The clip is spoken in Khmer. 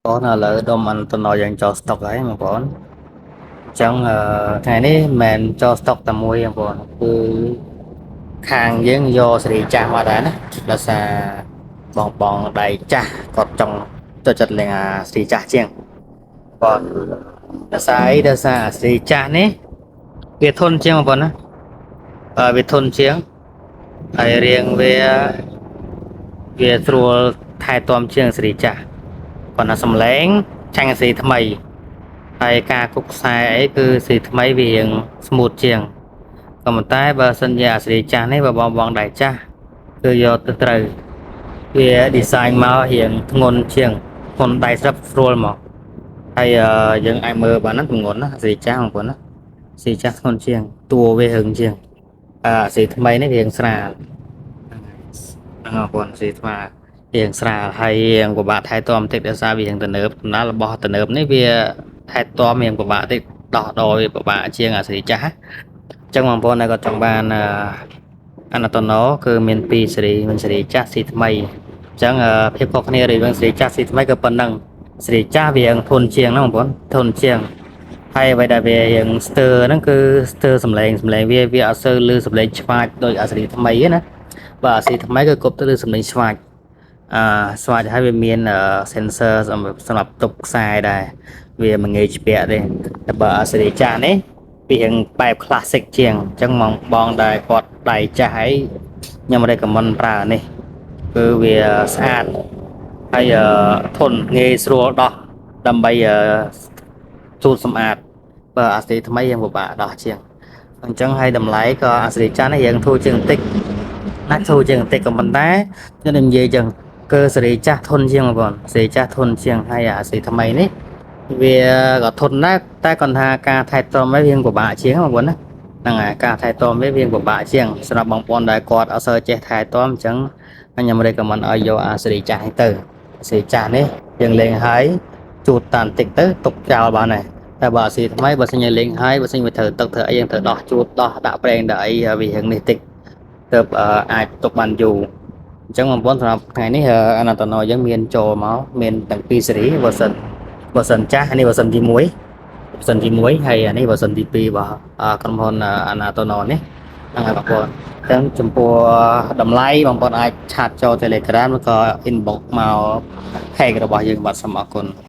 Có là lỡ đom anh tôi nói dành cho stock ấy mà còn chẳng ngàyนี้mình cho stock tầm mùi mà còn cứ hàng với do sẽ trả mà đã là sa bong bong đầy trả còn trong cho chật là sẽ trả chiang còn là sa ấy là sa sẽ trả này Việt thôn chiang mà còn á Việt thôn chiang ai riêng về về thua thay tôm chiang sẽ trả còn là sầm lén tranh sẽ tham mày ហើយការគប់ខ្សែអីគឺស៊ីថ្មីវារៀងស្មូតជាងក៏ប៉ុន្តែបើសិនជាអាសេរីចាស់នេះបើបងដៃចាស់គឺយកទៅត្រូវវា design មករៀងធ្ងន់ជាងធ្ងន់ដៃស្រាប់ស្រួលមកហើយយើងអាចមើលបានហ្នឹងធ្ងន់ណាអាសេរីចាស់បងប្អូនណាអាសេរីចាស់ធ្ងន់ជាងតួវារឹងជាងអាសេរីថ្មីនេះរៀងស្រាលហ្នឹងបងប្អូនអាសេរីថ្មីរៀងស្រាលហើយរៀងពិបាកថែទាំបន្តិចដោយសារវារៀងទំនើបដំណើររបស់ទំនើបនេះវាថែទាំរៀងពិបាកតិចដោះដូរវាពិបាកជាងអាសេរីចាស់អញ្ចឹងបងប្អូនដែលគាត់ចង់បានអាណាតូណូគឺមាន2សេរីមានសេរីចាស់សេរីថ្មីអញ្ចឹងភាពខុសគ្នារវាងសេរីចាស់សេរីថ្មីក៏ប៉ុណ្ណឹងសេរីចាស់វារៀងធន់ជាងណាបងប្អូនធន់ជាងហើយអ្វីដែលវារៀងស្ទើរហ្នឹងគឺស្ទើរសំឡេងវាអត់សូវឮសំឡេងឆ្វាចដូចអាសេរីថ្មីទេណាបើអាសេរីថ្មីគឺគប់ទៅលើសំឡេងឆ្វាចស្វាចហើយវាមាន sensor សម្រាប់ទប់ខ្សែដែរវាមិនងាយជ្ពាក់ទេតែបើអាសេរីចាស់នេះវារៀងបែប classic ជាងអញ្ចឹងបងដែលគាត់ដៃចាស់ហើយខ្ញុំ recommend ប្រើនេះគឺវាស្អាតហើយធន់ងាយស្រួលដោះដើម្បីជូតសម្អាតបើអាសេរីថ្មីយើងពិបាកដោះជាងអញ្ចឹងហើយតម្លៃក៏អាសេរីចាស់នេះរៀងធូរជាងបន្តិចណាស់ធូរជាងបន្តិចក៏ប៉ុន្តែខ្ញុំនិយាយចឹងគឺសេរីចាស់ធន់ជាងបងប្អូនសេរីចាស់ធន់ជាងហើយអាសេរីថ្មីនេះវាក៏ធន់ដែរតែគាត់ថាការថែទាំវារៀងពិបាកជាងបងប្អូនណាហ្នឹងហើយការថែទាំវារៀងពិបាកជាងសម្រាប់បងប្អូនដែលគាត់អត់សូវចេះថែទាំអញ្ចឹងខ្ញុំ recommend ឲ្យយកអាសេរីចាស់នេះទៅសេរីចាស់នេះយើងលេងហើយជូតតាន់តិចទៅទុកចោលបានហើយតែបើអាសេរីថ្មីបើសិនជាលេងហើយបើសិនជាត្រូវទឹកធ្វើអីយើងត្រូវដោះជូតដោះដាក់ប្រេងដាក់អីវារៀងនេះតិចទៅអាចទុកបានយូរអញ្ចឹងបងប្អូនសម្រាប់ថ្ងៃនេះអាណាតូណូយើងមានចូលមកមានទាំងពីរសេរីversion ចាស់នេះ version ទី1ហើយអានេះ version ទី2របស់ក្រុមហ៊ុនអាណាតូណូនេះហ្នឹងហើយបងប្អូនអញ្ចឹងចំពោះតម្លៃបងប្អូនអាចឆាតចូល Telegram ឬក៏ inbox មក page របស់យើងបាទសូមអរគុណ